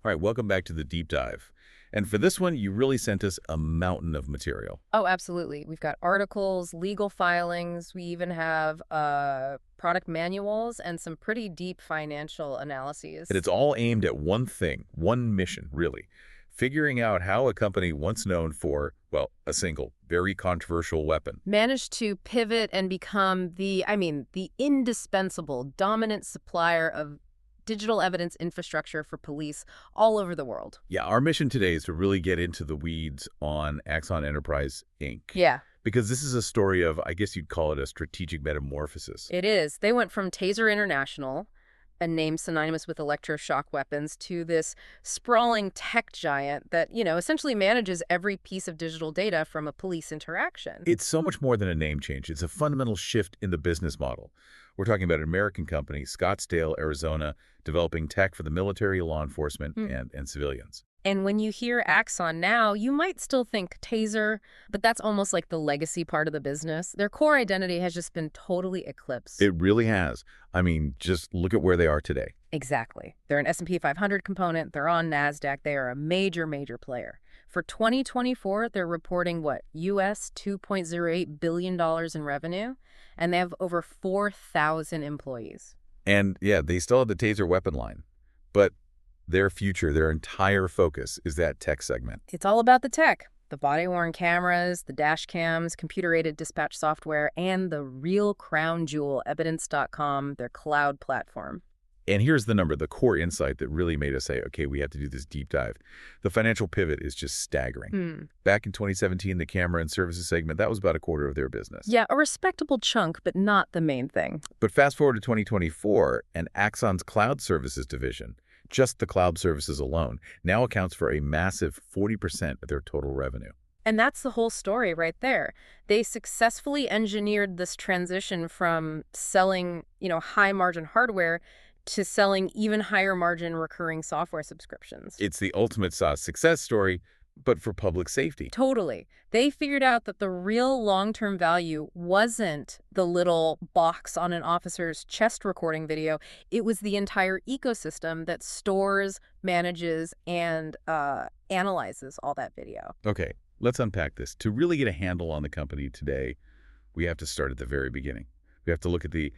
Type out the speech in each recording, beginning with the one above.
All right, welcome back to the deep dive. And for this one, you really sent us a mountain of material. Oh, absolutely. We've got articles, legal filings. We even have product manuals and some pretty deep financial analyses. And it's all aimed at one thing, one mission, really. Figuring out how a company once known for, well, a single, very controversial weapon Managed to pivot and become the indispensable dominant supplier of digital evidence infrastructure for police all over the world. Yeah, our mission today is to really get into the weeds on Axon Enterprise, Inc. Yeah, Because this is a story of, I guess you'd call it a strategic metamorphosis. it is. They went from TASER International, a name synonymous with electroshock weapons, to this sprawling tech giant that, essentially manages every piece of digital data from a police interaction. It's so much more than a name change. It's a fundamental shift in the business model. We're talking about an American company, Scottsdale, Arizona, developing tech for the military, law enforcement, and civilians. And when you hear Axon now, you might still think Taser, but that's almost like the legacy part of the business. Their core identity has just been totally eclipsed. It really has. I mean, just look at where they are today. Exactly. They're an S&P 500 component. They're on NASDAQ. They are a major, major player. For 2024, they're reporting, US $2.08 billion in revenue, and they have over 4,000 employees. And yeah, they still have the Taser weapon line. But their future, their entire focus is that tech segment. It's all about the tech. The body-worn cameras, the dash cams, computer-aided dispatch software, and the real crown jewel, evidence.com, their cloud platform. And here's the number, the core insight that really made us say, okay, we have to do this deep dive. The financial pivot is just staggering. Back in 2017, the camera and services segment, that was about a quarter of their business. Yeah, a respectable chunk, but not the main thing. But fast forward to 2024, and Axon's cloud services division, just the cloud services alone, now accounts for a massive 40% of their total revenue. And that's the whole story right there. They successfully engineered this transition from selling, high-margin hardware to selling even higher margin recurring software subscriptions. It's the ultimate SaaS success story, but for public safety. Totally. They figured out that the real long-term value wasn't the little box on an officer's chest recording video. It was the entire ecosystem that stores, manages, and analyzes all that video. Okay, let's unpack this. To really get a handle on the company today, we have to start at the very beginning. We have to look at the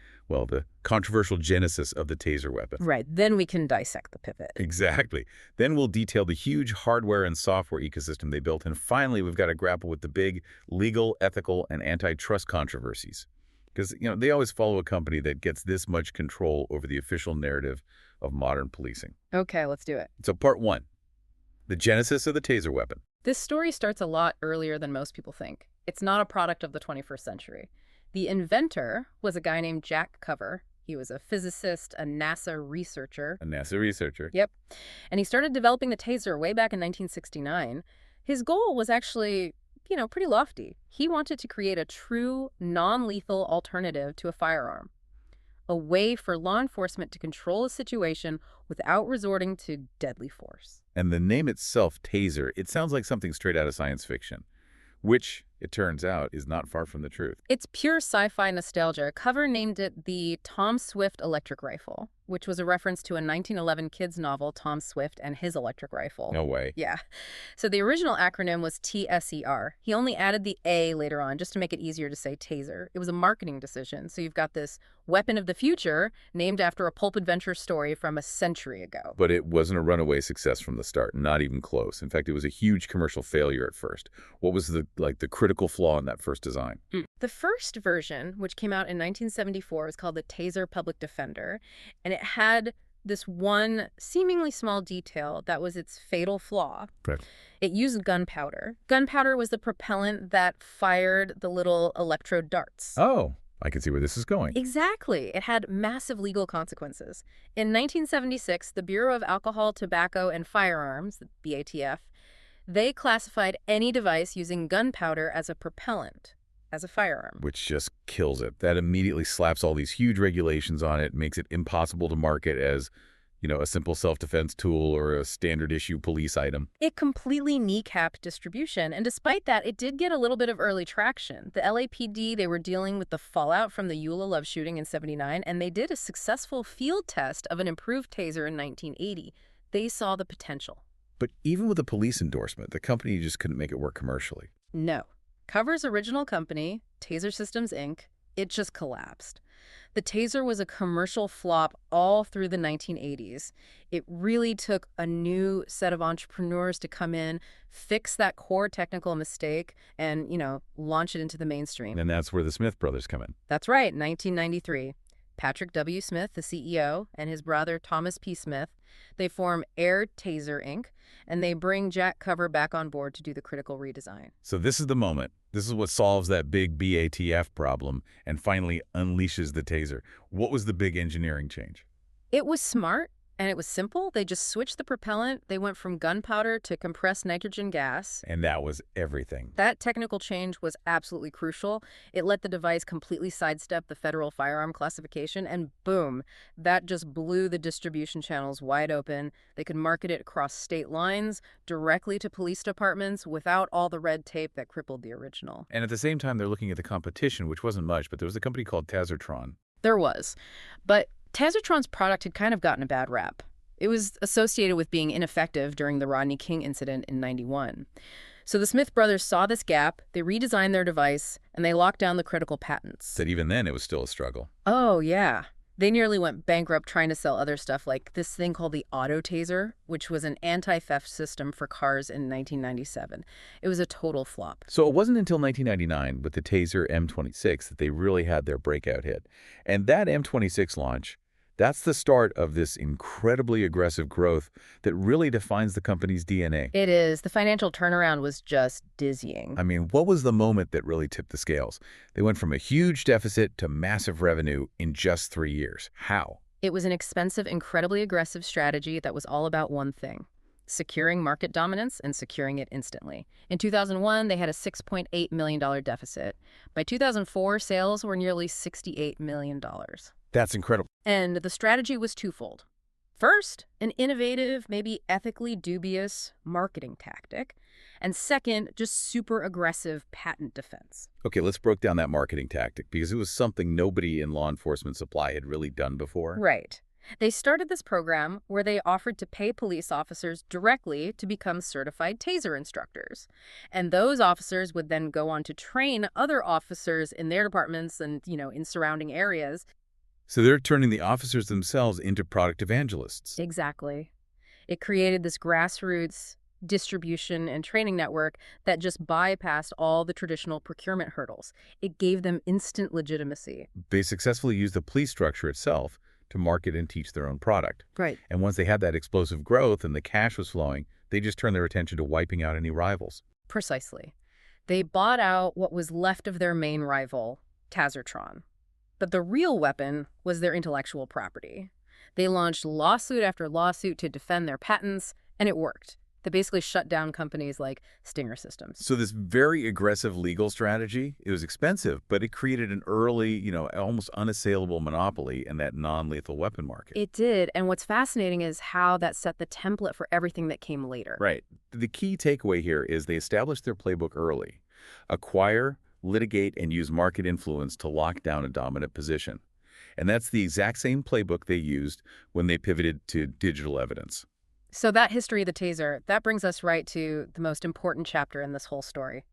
controversial genesis of the Taser weapon. Right. Then we can dissect the pivot. Exactly. Then we'll detail the huge hardware and software ecosystem they built. And finally, we've got to grapple with the big legal, ethical, and antitrust controversies. Because, they always follow a company that gets this much control over the official narrative of modern policing. Okay, let's do it. So part one, the genesis of the Taser weapon. This story starts a lot earlier than most people think. It's not a product of the 21st century. The inventor was a guy named Jack Cover. He was a physicist, a NASA researcher. A NASA researcher. Yep. And he started developing the Taser way back in 1969. His goal was actually, pretty lofty. He wanted to create a true, non-lethal alternative to a firearm. A way for law enforcement to control a situation without resorting to deadly force. And the name itself, Taser, it sounds like something straight out of science fiction, which, it turns out, is not far from the truth. It's pure sci-fi nostalgia. Cover named it the Tom Swift electric rifle, which was a reference to a 1911 kids novel, Tom Swift and His Electric Rifle. No way. Yeah. So the original acronym was TSER. He only added the A later on just to make it easier to say Taser. It was a marketing decision. So you've got this weapon of the future named after a pulp adventure story from a century ago. But it wasn't a runaway success from the start, not even close. In fact, it was a huge commercial failure at first. What was the critical flaw in that first design? The first version, which came out in 1974, was called the Taser Public Defender, and it had this one seemingly small detail that was its fatal flaw. Correct. It used gunpowder. Gunpowder was the propellant that fired the little electrode darts. Oh, I can see where this is going. Exactly. It had massive legal consequences. In 1976, the Bureau of Alcohol, Tobacco, and Firearms, the BATF, they classified any device using gunpowder as a propellant, as a firearm. Which just kills it. That immediately slaps all these huge regulations on it, makes it impossible to market as, a simple self-defense tool or a standard issue police item. It completely kneecapped distribution, and despite that, it did get a little bit of early traction. The LAPD, they were dealing with the fallout from the Eula Love shooting in '79, and they did a successful field test of an improved Taser in 1980. They saw the potential. But even with a police endorsement, the company just couldn't make it work commercially. No. Cover's original company, Taser Systems, Inc., it just collapsed. The Taser was a commercial flop all through the 1980s. It really took a new set of entrepreneurs to come in, fix that core technical mistake, and, launch it into the mainstream. And that's where the Smith brothers come in. That's right, 1993. Patrick W. Smith, the CEO, and his brother Thomas P. Smith, they form Air Taser, Inc., and they bring Jack Cover back on board to do the critical redesign. So this is the moment. This is what solves that big BATF problem and finally unleashes the Taser. What was the big engineering change? It was smart, and it was simple. They just switched the propellant. They went from gunpowder to compressed nitrogen gas. And that was everything. That technical change was absolutely crucial. It let the device completely sidestep the federal firearm classification, and boom, that just blew the distribution channels wide open. They could market it across state lines, directly to police departments, without all the red tape that crippled the original. And at the same time, they're looking at the competition, which wasn't much, but there was a company called TASER. There was. But Tasertron's product had kind of gotten a bad rap. It was associated with being ineffective during the Rodney King incident in '91. So the Smith brothers saw this gap, they redesigned their device, and they locked down the critical patents. That even then, it was still a struggle. Oh, yeah. They nearly went bankrupt trying to sell other stuff like this thing called the Auto Taser, which was an anti-theft system for cars in 1997. It was a total flop. So it wasn't until 1999 with the Taser M26 that they really had their breakout hit. And that M26 launch, that's the start of this incredibly aggressive growth that really defines the company's DNA. It is. The financial turnaround was just dizzying. I mean, what was the moment that really tipped the scales? They went from a huge deficit to massive revenue in just 3 years. How? It was an expensive, incredibly aggressive strategy that was all about one thing: securing market dominance and securing it instantly. In 2001, they had a $6.8 million deficit. By 2004, sales were nearly $68 million. That's incredible. And the strategy was twofold. First, an innovative, maybe ethically dubious marketing tactic. And second, just super aggressive patent defense. Okay, let's break down that marketing tactic because it was something nobody in law enforcement supply had really done before. Right. They started this program where they offered to pay police officers directly to become certified Taser instructors. And those officers would then go on to train other officers in their departments and, in surrounding areas. So they're turning the officers themselves into product evangelists. Exactly. It created this grassroots distribution and training network that just bypassed all the traditional procurement hurdles. It gave them instant legitimacy. They successfully used the police structure itself to market and teach their own product. Right. And once they had that explosive growth and the cash was flowing, they just turned their attention to wiping out any rivals. Precisely. They bought out what was left of their main rival, Tasertron. But the real weapon was their intellectual property. They launched lawsuit after lawsuit to defend their patents, and it worked. They basically shut down companies like Stinger Systems. So this very aggressive legal strategy, it was expensive, but it created an early, almost unassailable monopoly in that non-lethal weapon market. It did, and what's fascinating is how that set the template for everything that came later. Right. The key takeaway here is they established their playbook early. Acquire, litigate, and use market influence to lock down a dominant position. And that's the exact same playbook they used when they pivoted to digital evidence. So that history of the Taser, that brings us right to the most important chapter in this whole story.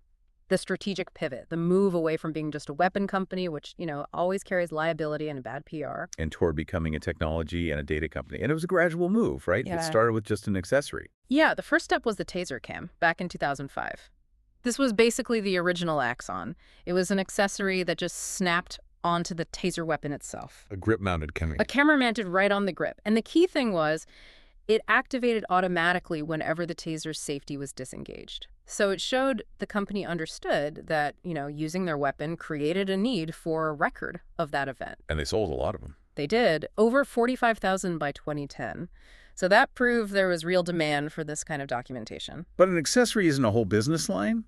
The strategic pivot, the move away from being just a weapon company, which, always carries liability and a bad PR. And toward becoming a technology and a data company. And it was a gradual move, right? Yeah. It started with just an accessory. Yeah, the first step was the Taser Cam back in 2005. This was basically the original Axon. It was an accessory that just snapped onto the Taser weapon itself. A grip-mounted camera. A camera mounted right on the grip. And the key thing was it activated automatically whenever the Taser's safety was disengaged. So it showed the company understood that, using their weapon created a need for a record of that event. And they sold a lot of them. They did. Over 45,000 by 2010. So that proved there was real demand for this kind of documentation. But an accessory isn't a whole business line.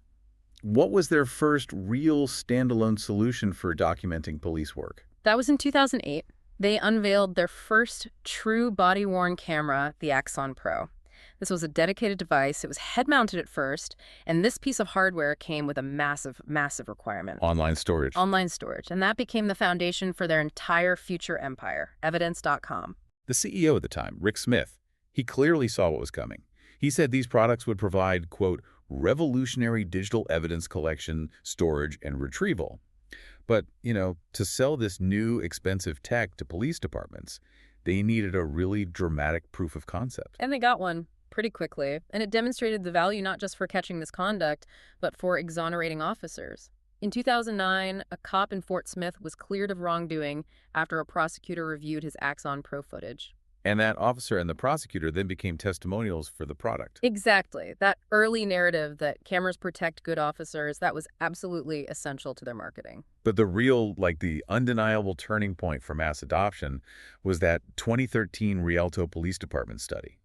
What was their first real standalone solution for documenting police work? That was in 2008. They unveiled their first true body-worn camera, the Axon Pro. This was a dedicated device. It was head-mounted at first, and this piece of hardware came with a massive, massive requirement. Online storage. Online storage. And that became the foundation for their entire future empire, evidence.com. The CEO at the time, Rick Smith, He clearly saw what was coming. He said these products would provide, quote, revolutionary digital evidence collection, storage, and retrieval. But, to sell this new expensive tech to police departments, they needed a really dramatic proof of concept. And they got one pretty quickly, and it demonstrated the value not just for catching misconduct, but for exonerating officers. In 2009, a cop in Fort Smith was cleared of wrongdoing after a prosecutor reviewed his Axon Pro footage. And that officer and the prosecutor then became testimonials for the product. Exactly. That early narrative that cameras protect good officers, that was absolutely essential to their marketing. But the real, the undeniable turning point for mass adoption was that 2013 Rialto Police Department study.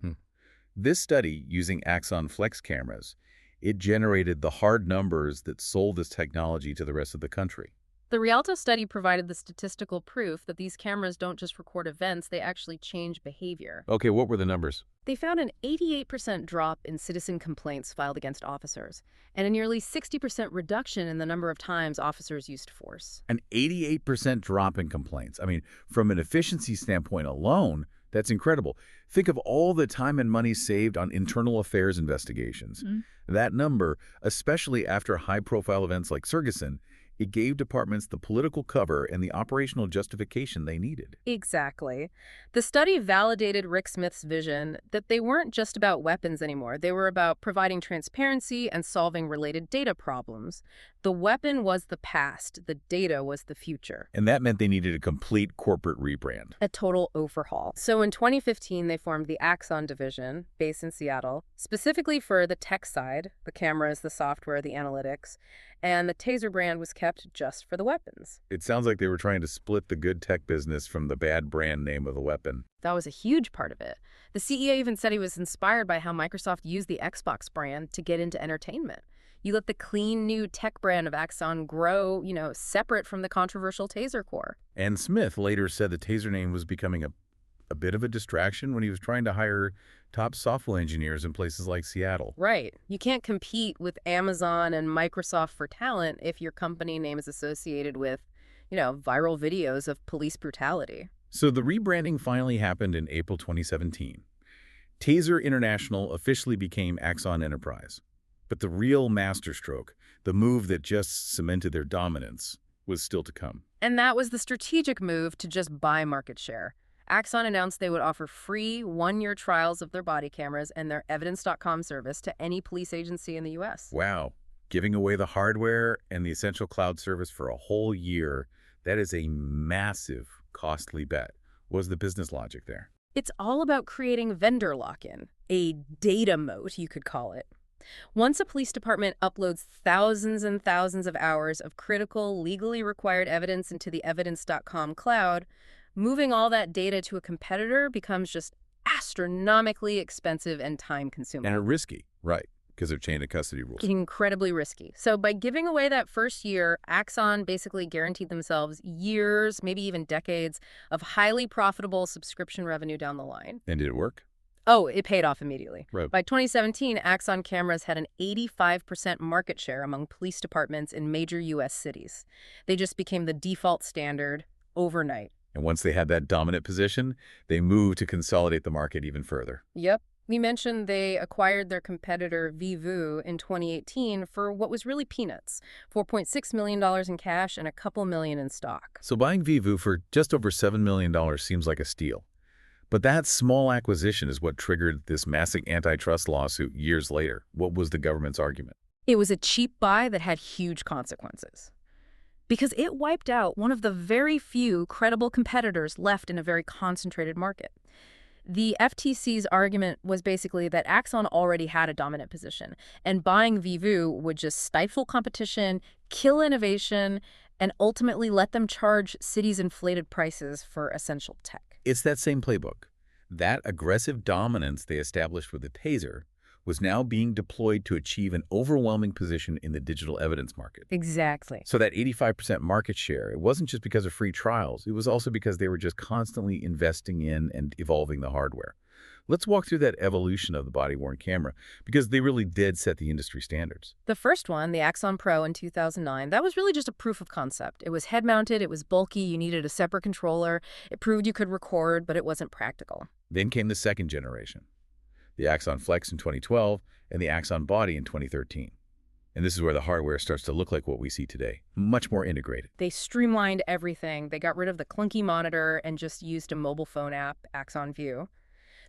This study, using Axon Flex cameras, it generated the hard numbers that sold this technology to the rest of the country. The Rialto study provided the statistical proof that these cameras don't just record events, they actually change behavior. Okay, what were the numbers? They found an 88% drop in citizen complaints filed against officers, and a nearly 60% reduction in the number of times officers used force. An 88% drop in complaints. I mean, from an efficiency standpoint alone, that's incredible. Think of all the time and money saved on internal affairs investigations. That number, especially after high-profile events like Ferguson, it gave departments the political cover and the operational justification they needed. Exactly. The study validated Rick Smith's vision that they weren't just about weapons anymore. They were about providing transparency and solving related data problems. The weapon was the past. The data was the future. And that meant they needed a complete corporate rebrand. A total overhaul. So in 2015, they formed the Axon division, based in Seattle, specifically for the tech side, the cameras, the software, the analytics, and the Taser brand was kept just for the weapons. It sounds like they were trying to split the good tech business from the bad brand name of the weapon. That was a huge part of it. The CEO even said he was inspired by how Microsoft used the Xbox brand to get into entertainment. You let the clean new tech brand of Axon grow, separate from the controversial Taser core. And Smith later said the Taser name was becoming a bit of a distraction when he was trying to hire top software engineers in places like Seattle. Right. You can't compete with Amazon and Microsoft for talent if your company name is associated with, viral videos of police brutality. So the rebranding finally happened in April 2017. TASER International officially became Axon Enterprise. But the real masterstroke, the move that just cemented their dominance, was still to come. And that was the strategic move to just buy market share. Axon announced they would offer free one-year trials of their body cameras and their evidence.com service to any police agency in the U.S. Wow. Giving away the hardware and the essential cloud service for a whole year, that is a massive, costly bet. What was the business logic there? It's all about creating vendor lock-in, a data moat, you could call it. Once a police department uploads thousands and thousands of hours of critical, legally required evidence into the evidence.com cloud, moving all that data to a competitor becomes just astronomically expensive and time-consuming. And risky, right, because of chain of custody rules. Incredibly risky. So by giving away that first year, Axon basically guaranteed themselves years, maybe even decades, of highly profitable subscription revenue down the line. And did it work? Oh, it paid off immediately. Right. By 2017, Axon cameras had an 85% market share among police departments in major U.S. cities. They just became the default standard overnight. And once they had that dominant position, they moved to consolidate the market even further. Yep. We mentioned they acquired their competitor Vivu in 2018 for what was really peanuts, $4.6 million in cash and a couple million in stock. So buying Vivu for just over $7 million seems like a steal. But that small acquisition is what triggered this massive antitrust lawsuit years later. What was the government's argument? It was a cheap buy that had huge consequences, because it wiped out one of the very few credible competitors left in a very concentrated market. The FTC's argument was basically that Axon already had a dominant position, and buying Vivu would just stifle competition, kill innovation, and ultimately let them charge cities inflated prices for essential tech. It's that same playbook. That aggressive dominance they established with the Taser was now being deployed to achieve an overwhelming position in the digital evidence market. Exactly. So that 85% market share, it wasn't just because of free trials. It was also because they were just constantly investing in and evolving the hardware. Let's walk through that evolution of the body-worn camera, because they really did set the industry standards. The first one, the Axon Pro in 2009, that was really just a proof of concept. It was head-mounted, it was bulky, you needed a separate controller. It proved you could record, but it wasn't practical. Then came the second generation. the Axon Flex in 2012, and the Axon Body in 2013. And this is where the hardware starts to look like what we see today, much more integrated. They streamlined everything. They got rid of the clunky monitor and just used a mobile phone app, Axon View.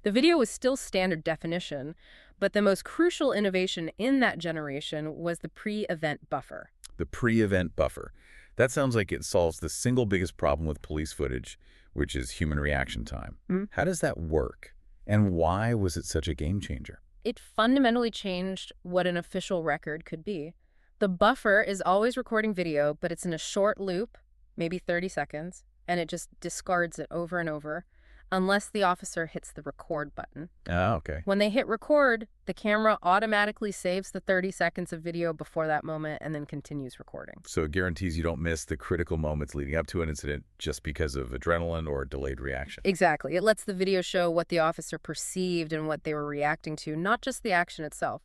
The video was still standard definition, but the most crucial innovation in that generation was the pre-event buffer. The pre-event buffer. That sounds like it solves the single biggest problem with police footage, which is human reaction time. How does that work? And why was it such a game changer? It fundamentally changed what an official record could be. The buffer is always recording video, but it's in a short loop, maybe 30 seconds, and it just discards it over and over, unless the officer hits the record button. Ah, okay. When they hit record, the camera automatically saves the 30 seconds of video before that moment and then continues recording. So it guarantees you don't miss the critical moments leading up to an incident just because of adrenaline or delayed reaction. Exactly. It lets the video show what the officer perceived and what they were reacting to, not just the action itself.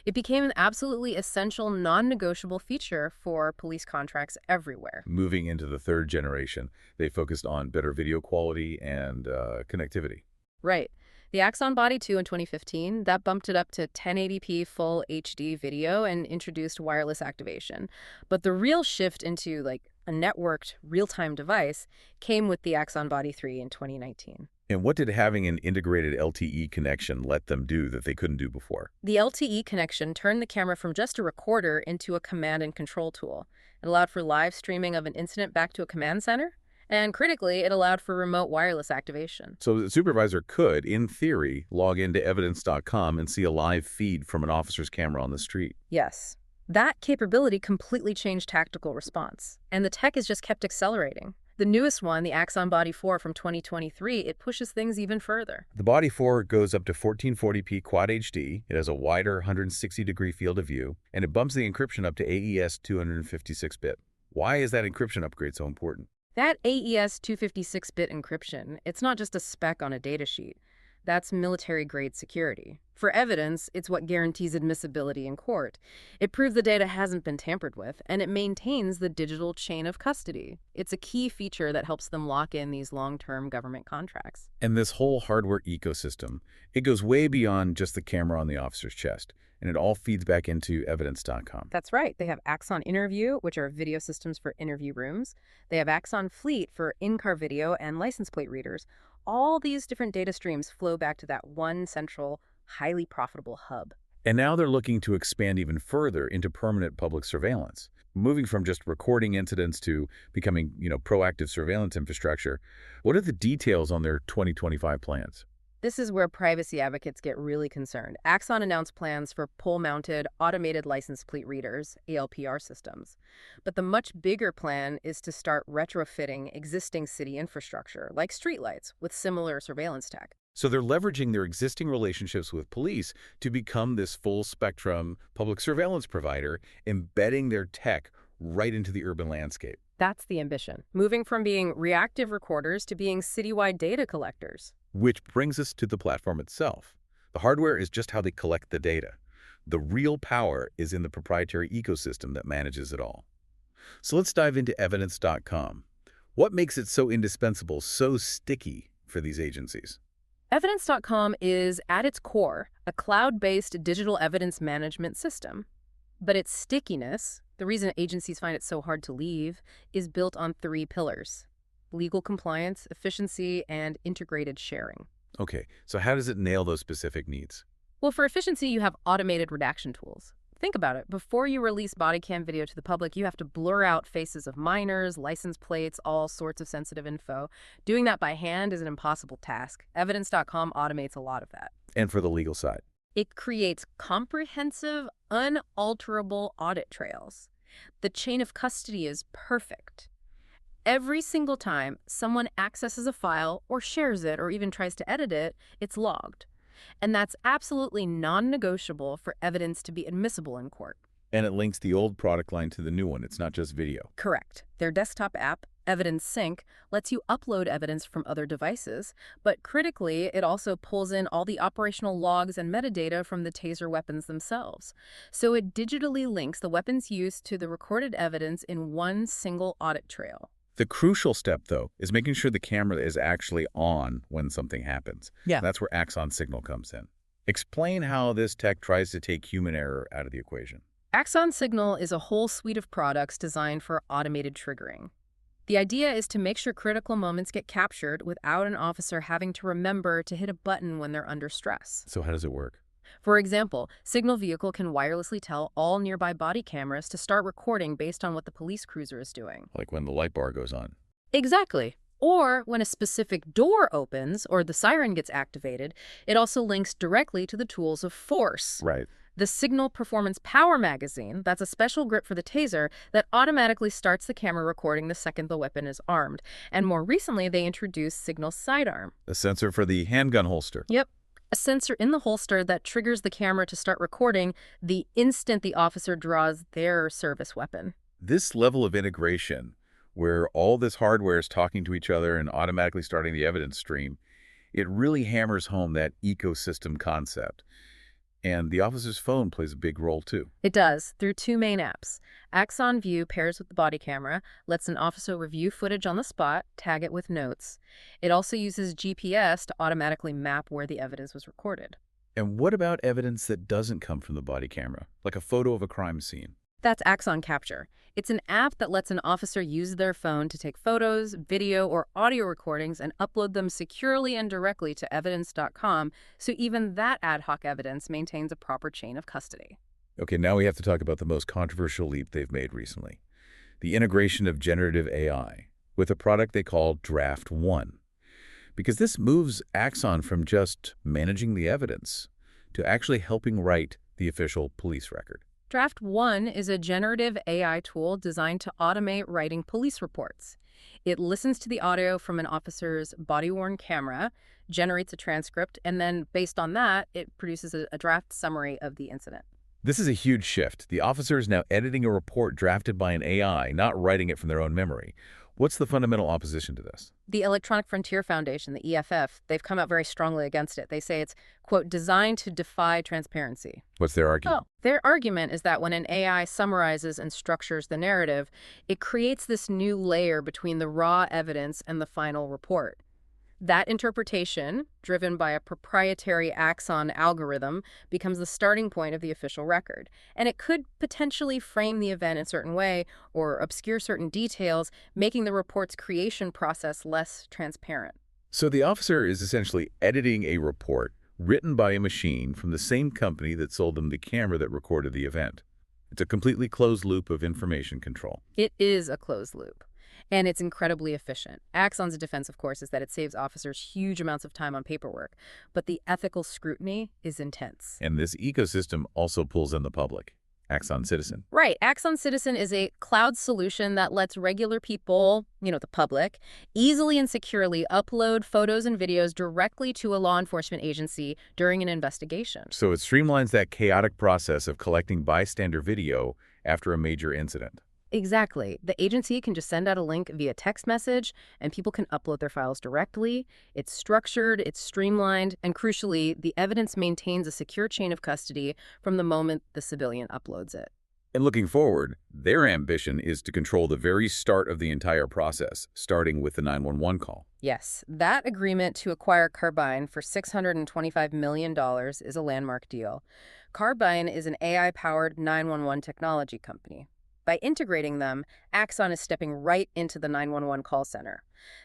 It became an absolutely essential, non-negotiable feature for police contracts everywhere. Moving into the third generation, they focused on better video quality and connectivity. Right. The Axon Body 2 in 2015, that bumped it up to 1080p full HD video and introduced wireless activation. But the real shift into a networked real-time device came with the Axon Body 3 in 2019. And what did having an integrated LTE connection let them do that they couldn't do before? The LTE connection turned the camera from just a recorder into a command and control tool. It allowed for live streaming of an incident back to a command center. And critically, it allowed for remote wireless activation. So the supervisor could, in theory, log into evidence.com and see a live feed from an officer's camera on the street. Yes. That capability completely changed tactical response. And the tech has just kept accelerating. The newest one, the Axon Body 4 from 2023, it pushes things even further. The Body 4 goes up to 1440p Quad HD, it has a wider 160-degree field of view, and it bumps the encryption up to AES 256-bit. Why is that encryption upgrade so important? That AES 256-bit encryption, it's not just a spec on a datasheet. That's military-grade security. For evidence, it's what guarantees admissibility in court. It proves the data hasn't been tampered with, and it maintains the digital chain of custody. It's a key feature that helps them lock in these long-term government contracts. And this whole hardware ecosystem, it goes way beyond just the camera on the officer's chest, and it all feeds back into evidence.com. That's right. They have Axon Interview, which are video systems for interview rooms. They have Axon Fleet for in-car video and license plate readers. All these different data streams flow back to that one central, highly profitable hub. And now they're looking to expand even further into permanent public surveillance, moving from just recording incidents to becoming, proactive surveillance infrastructure. What are the details on their 2025 plans? This is where privacy advocates get really concerned. Axon announced plans for pole-mounted automated license plate readers, ALPR systems. But the much bigger plan is to start retrofitting existing city infrastructure, like streetlights, with similar surveillance tech. So they're leveraging their existing relationships with police to become this full-spectrum public surveillance provider, embedding their tech right into the urban landscape. That's the ambition, moving from being reactive recorders to being citywide data collectors. Which brings us to the platform itself. The hardware is just how they collect the data. The real power is in the proprietary ecosystem that manages it all. So let's dive into evidence.com. What makes it so indispensable, so sticky for these agencies? Evidence.com is, at its core, a cloud-based digital evidence management system. But its stickiness, the reason agencies find it so hard to leave, is built on 3 pillars: legal compliance, efficiency, and integrated sharing. Okay, so how does it nail those specific needs? Well, for efficiency, you have automated redaction tools. Think about it. Before you release body cam video to the public, you have to blur out faces of minors, license plates, all sorts of sensitive info. Doing that by hand is an impossible task. Evidence.com automates a lot of that. And for the legal side? It creates comprehensive, unalterable audit trails. The chain of custody is perfect. Every single time someone accesses a file or shares it or even tries to edit it, it's logged. And that's absolutely non-negotiable for evidence to be admissible in court. And it links the old product line to the new one. It's not just video. Correct. Their desktop app, Evidence Sync, lets you upload evidence from other devices, but critically, it also pulls in all the operational logs and metadata from the TASER weapons themselves. So it digitally links the weapons used to the recorded evidence in one single audit trail. The crucial step, though, is making sure the camera is actually on when something happens. Yeah. That's where Axon Signal comes in. Explain how this tech tries to take human error out of the equation. Axon Signal is a whole suite of products designed for automated triggering. The idea is to make sure critical moments get captured without an officer having to remember to hit a button when they're under stress. So how does it work? For example, Signal Vehicle can wirelessly tell all nearby body cameras to start recording based on what the police cruiser is doing. Like when the light bar goes on. Exactly. Or when a specific door opens or the siren gets activated, it also links directly to the tools of force. Right. The Signal Performance Power magazine, that's a special grip for the taser that automatically starts the camera recording the second the weapon is armed. And more recently, they introduced Signal Sidearm. A sensor for the handgun holster. Yep. A sensor in the holster that triggers the camera to start recording the instant the officer draws their service weapon. This level of integration, where all this hardware is talking to each other and automatically starting the evidence stream, it really hammers home that ecosystem concept. And the officer's phone plays a big role, too. It does, through two main apps. Axon View pairs with the body camera, lets an officer review footage on the spot, tag it with notes. It also uses GPS to automatically map where the evidence was recorded. And what about evidence that doesn't come from the body camera, like a photo of a crime scene? That's Axon Capture. It's an app that lets an officer use their phone to take photos, video, or audio recordings and upload them securely and directly to evidence.com, so even that ad hoc evidence maintains a proper chain of custody. Okay, now we have to talk about the most controversial leap they've made recently. The integration of generative AI with a product they call Draft One. Because this moves Axon from just managing the evidence to actually helping write the official police record. Draft One is a generative AI tool designed to automate writing police reports. It listens to the audio from an officer's body-worn camera, generates a transcript, and then, based on that, it produces a draft summary of the incident. This is a huge shift. The officer is now editing a report drafted by an AI, not writing it from their own memory. What's the fundamental opposition to this? The Electronic Frontier Foundation, the EFF, they've come out very strongly against it. They say it's, quote, designed to defy transparency. What's their argument? Oh, their argument is that when an AI summarizes and structures the narrative, it creates this new layer between the raw evidence and the final report. That interpretation, driven by a proprietary Axon algorithm, becomes the starting point of the official record. And it could potentially frame the event in a certain way or obscure certain details, making the report's creation process less transparent. So the officer is essentially editing a report written by a machine from the same company that sold them the camera that recorded the event. It's a completely closed loop of information control. It is a closed loop. And it's incredibly efficient. Axon's defense, of course, is that it saves officers huge amounts of time on paperwork, but the ethical scrutiny is intense. And this ecosystem also pulls in the public. Axon Citizen. Right. Axon Citizen is a cloud solution that lets regular people, the public, easily and securely upload photos and videos directly to a law enforcement agency during an investigation. So it streamlines that chaotic process of collecting bystander video after a major incident. Exactly. The agency can just send out a link via text message, and people can upload their files directly. It's structured, it's streamlined, and crucially, the evidence maintains a secure chain of custody from the moment the civilian uploads it. And looking forward, their ambition is to control the very start of the entire process, starting with the 911 call. Yes, that agreement to acquire Carbine for $625 million is a landmark deal. Carbine is an AI-powered 911 technology company. By integrating them, Axon is stepping right into the 911 call center.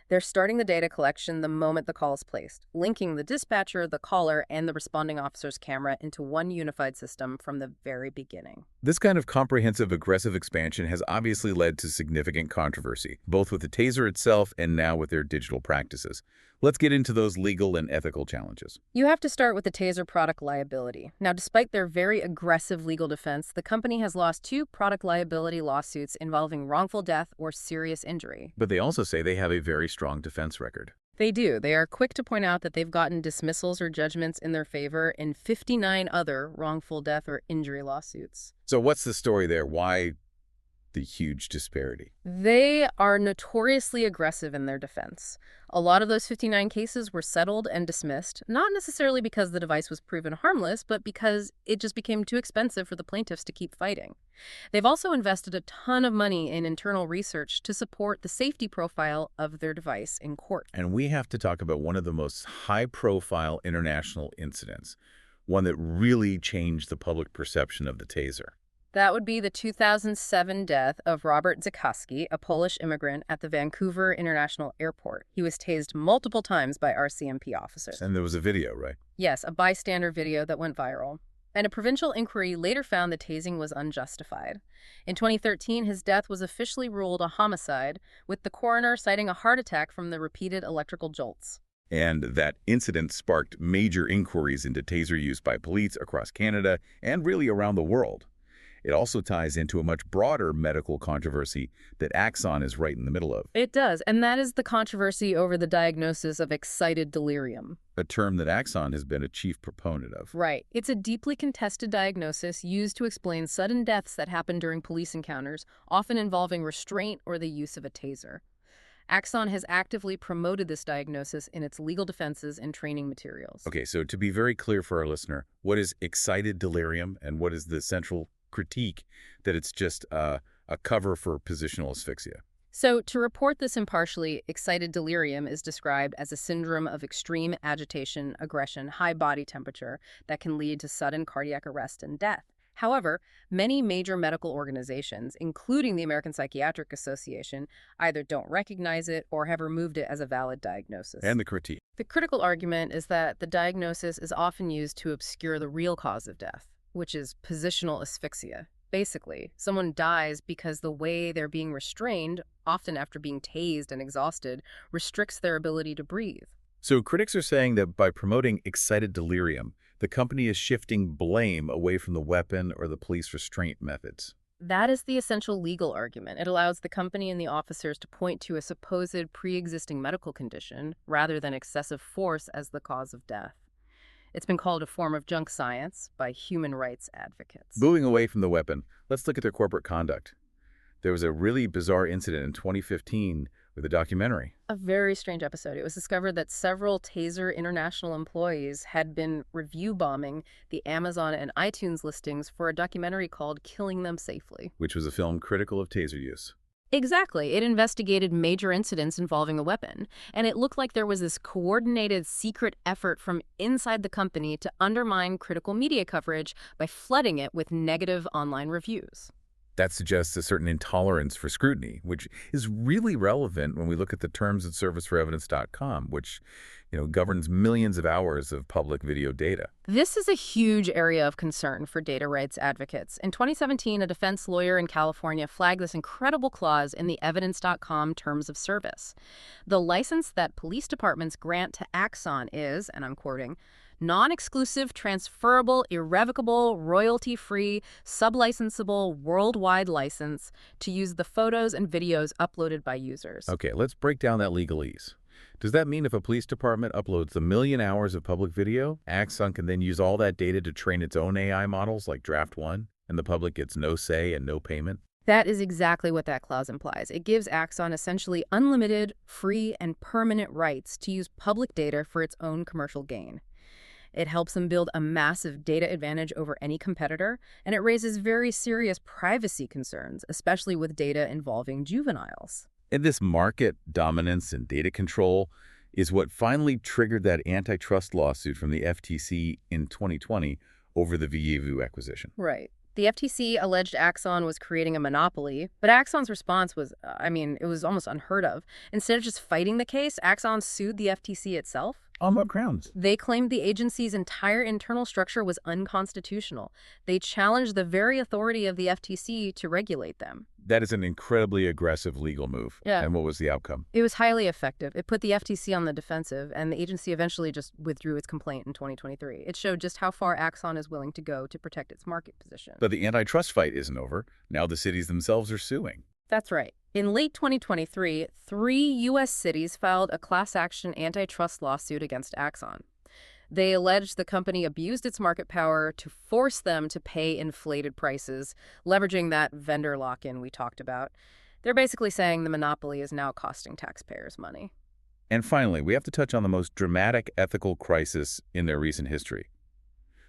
They're starting the data collection the moment the call is placed, linking the dispatcher, the caller, and the responding officer's camera into one unified system from the very beginning. This kind of comprehensive, aggressive expansion has obviously led to significant controversy, both with the TASER itself and now with their digital practices. Let's get into those legal and ethical challenges. You have to start with the TASER product liability. Now, despite their very aggressive legal defense, the company has lost 2 product liability lawsuits involving wrongful death or serious injury. But they also say they have a very strong defense record. They do. They are quick to point out that they've gotten dismissals or judgments in their favor in 59 other wrongful death or injury lawsuits. So what's the story there? Why the huge disparity? They are notoriously aggressive in their defense. A lot of those 59 cases were settled and dismissed, not necessarily because the device was proven harmless, but because it just became too expensive for the plaintiffs to keep fighting. They've also invested a ton of money in internal research to support the safety profile of their device in court. And we have to talk about one of the most high-profile international incidents, one that really changed the public perception of the taser? That would be the 2007 death of Robert Zukowski, a Polish immigrant at the Vancouver International Airport. He was tased multiple times by RCMP officers. And there was a video, right? Yes, a bystander video that went viral. And a provincial inquiry later found the tasing was unjustified. In 2013, his death was officially ruled a homicide, with the coroner citing a heart attack from the repeated electrical jolts. And that incident sparked major inquiries into taser use by police across Canada and really around the world. It also ties into a much broader medical controversy that Axon is right in the middle of. It does, and that is the controversy over the diagnosis of excited delirium. A term that Axon has been a chief proponent of. Right. It's a deeply contested diagnosis used to explain sudden deaths that happen during police encounters, often involving restraint or the use of a taser. Axon has actively promoted this diagnosis in its legal defenses and training materials. Okay, so to be very clear for our listener, what is excited delirium and what is the central critique that it's just a cover for positional asphyxia? So, to report this impartially, excited delirium is described as a syndrome of extreme agitation, aggression, high body temperature that can lead to sudden cardiac arrest and death. However, many major medical organizations, including the American Psychiatric Association, either don't recognize it or have removed it as a valid diagnosis. And the critique. The critical argument is that the diagnosis is often used to obscure the real cause of death, which is positional asphyxia. Basically, someone dies because the way they're being restrained, often after being tased and exhausted, restricts their ability to breathe. So critics are saying that by promoting excited delirium, the company is shifting blame away from the weapon or the police restraint methods. That is the essential legal argument. It allows the company and the officers to point to a supposed pre-existing medical condition rather than excessive force as the cause of death. It's been called a form of junk science by human rights advocates. Moving away from the weapon, let's look at their corporate conduct. There was a really bizarre incident in 2015 with a documentary. A very strange episode. It was discovered that several TASER International employees had been review bombing the Amazon and iTunes listings for a documentary called Killing Them Safely. Which was a film critical of taser use. Exactly. It investigated major incidents involving the weapon, and it looked like there was this coordinated secret effort from inside the company to undermine critical media coverage by flooding it with negative online reviews. That suggests a certain intolerance for scrutiny, which is really relevant when we look at the terms of service for evidence.com, which, governs millions of hours of public video data. This is a huge area of concern for data rights advocates. In 2017, a defense lawyer in California flagged this incredible clause in the evidence.com terms of service. The license that police departments grant to Axon is, and I'm quoting, non-exclusive, transferable, irrevocable, royalty-free, sublicensable, worldwide license to use the photos and videos uploaded by users. Okay, let's break down that legalese. Does that mean if a police department uploads a million hours of public video, Axon can then use all that data to train its own AI models like Draft One, and the public gets no say and no payment? That is exactly what that clause implies. It gives Axon essentially unlimited, free, and permanent rights to use public data for its own commercial gain. It helps them build a massive data advantage over any competitor, and it raises very serious privacy concerns, especially with data involving juveniles. And this market dominance and data control is what finally triggered that antitrust lawsuit from the FTC in 2020 over the Vievu acquisition. Right. The FTC alleged Axon was creating a monopoly, but Axon's response was, it was almost unheard of. Instead of just fighting the case, Axon sued the FTC itself. On what grounds? They claimed the agency's entire internal structure was unconstitutional. They challenged the very authority of the FTC to regulate them. That is an incredibly aggressive legal move. Yeah. And what was the outcome? It was highly effective. It put the FTC on the defensive, and the agency eventually just withdrew its complaint in 2023. It showed just how far Axon is willing to go to protect its market position. But the antitrust fight isn't over. Now the cities themselves are suing. That's right. In late 2023, 3 U.S. cities filed a class action antitrust lawsuit against Axon. They alleged the company abused its market power to force them to pay inflated prices, leveraging that vendor lock-in we talked about. They're basically saying the monopoly is now costing taxpayers money. And finally, we have to touch on the most dramatic ethical crisis in their recent history.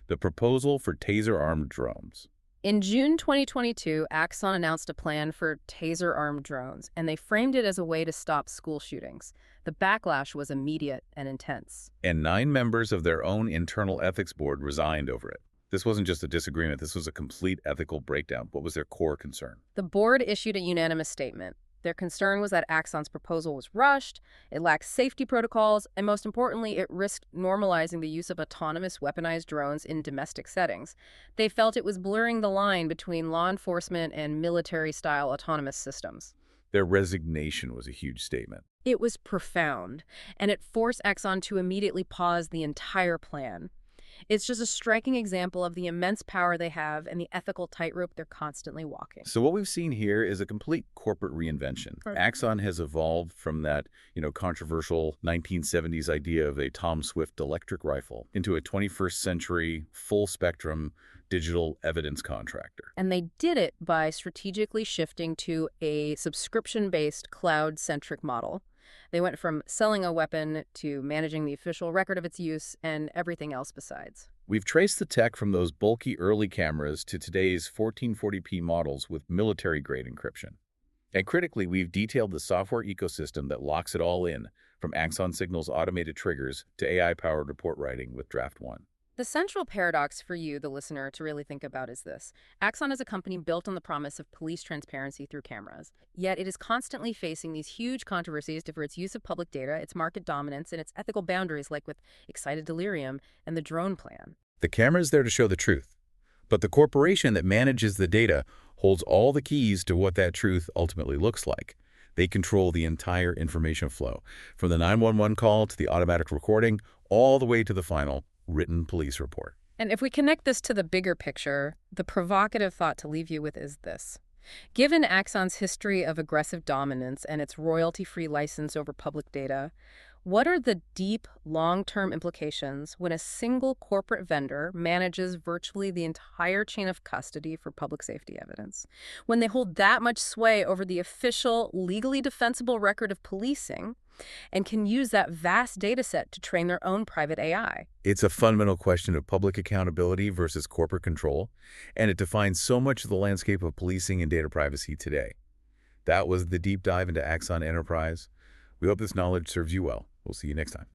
The proposal for taser-armed drones. In June 2022, Axon announced a plan for Taser-armed drones, and they framed it as a way to stop school shootings. The backlash was immediate and intense. And 9 members of their own internal ethics board resigned over it. This wasn't just a disagreement, this was a complete ethical breakdown. What was their core concern? The board issued a unanimous statement. Their concern was that Axon's proposal was rushed, it lacked safety protocols, and most importantly, it risked normalizing the use of autonomous weaponized drones in domestic settings. They felt it was blurring the line between law enforcement and military-style autonomous systems. Their resignation was a huge statement. It was profound, and it forced Axon to immediately pause the entire plan. It's just a striking example of the immense power they have and the ethical tightrope they're constantly walking. So what we've seen here is a complete corporate reinvention. Right. Axon has evolved from that, controversial 1970s idea of a Tom Swift electric rifle into a 21st century full-spectrum digital evidence contractor. And they did it by strategically shifting to a subscription-based, cloud-centric model. They went from selling a weapon to managing the official record of its use and everything else besides. We've traced the tech from those bulky early cameras to today's 1440p models with military-grade encryption. And critically, we've detailed the software ecosystem that locks it all in, from Axon Signal's automated triggers to AI-powered report writing with Draft One. The central paradox for you, the listener, to really think about is this. Axon is a company built on the promise of police transparency through cameras. Yet it is constantly facing these huge controversies over its use of public data, its market dominance, and its ethical boundaries, like with excited delirium and the drone plan. The camera is there to show the truth, but the corporation that manages the data holds all the keys to what that truth ultimately looks like. They control the entire information flow, from the 911 call to the automatic recording, all the way to the final written police report. And if we connect this to the bigger picture, the provocative thought to leave you with is this. Given Axon's history of aggressive dominance and its royalty-free license over public data, what are the deep, long-term implications when a single corporate vendor manages virtually the entire chain of custody for public safety evidence? When they hold that much sway over the official, legally defensible record of policing and can use that vast data set to train their own private AI? It's a fundamental question of public accountability versus corporate control, and it defines so much of the landscape of policing and data privacy today. That was the deep dive into Axon Enterprise. We hope this knowledge serves you well. We'll see you next time.